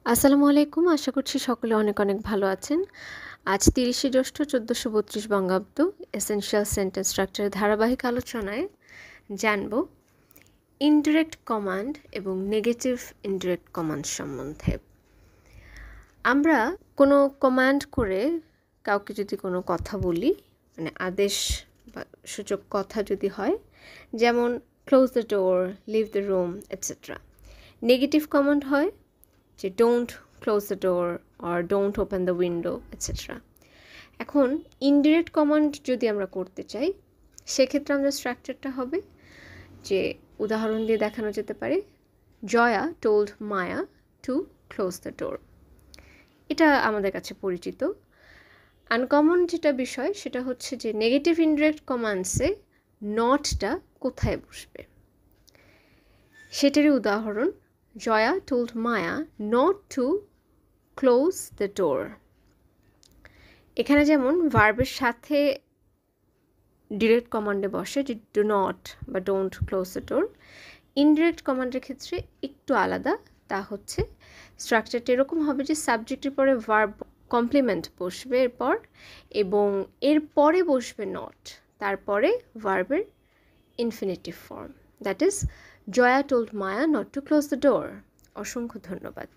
আসসালামু আলাইকুম। আশা করছি সকলে অনেক অনেক ভালো আছেন। আজ ৩০শে জ্যৈষ্ঠ ১৪৩২ বঙ্গাব্দ এসেনশিয়াল সেন্টেন্স স্ট্রাকচারের ধারাবাহিক আলোচনায় জানব ইনডিরেক্ট কমান্ড এবং নেগেটিভ ইনডিরেক্ট কমান্ড সম্বন্ধে। আমরা কোনো কমান্ড করে কাউকে যদি কোনো কথা বলি, মানে আদেশ বা সূচক কথা যদি হয়, যেমন close the door, leave the room etcetera. Negative command হয় যে don't close the door or don't open the window etcetera. এখন ইনডিরেক্ট কমান্ড যদি আমরা করতে চাই, সেক্ষেত্রে আমাদের স্ট্রাকচারটা হবে যে উদাহরণ দিয়ে দেখানো যেতে পারে, Jaya told Maya to close the door. এটা আমাদের কাছে পরিচিত। আনকমন যেটা বিষয় সেটা হচ্ছে যে নেগেটিভ ইনডিরেক্ট কমান্ডসে নটটা কোথায় বসবে, সেটারই উদাহরণ Jaya told Maya not to close the door. এখানে যেমন ভার্বের সাথে ডিরেক্ট কমান্ডে বসে যে ডু নট বা don't close the door. Indirect কমান্ডের ক্ষেত্রে একটু আলাদা, তা হচ্ছে স্ট্রাকচারটা এরকম হবে যে সাবজেক্টের পরে ভার্ব কমপ্লিমেন্ট বসবে এরপর, এবং এরপরে বসবে নট, তারপরে ভার্বের infinitive form, that is Jaya told Maya not to close the door. অসংখ্য ধন্যবাদ।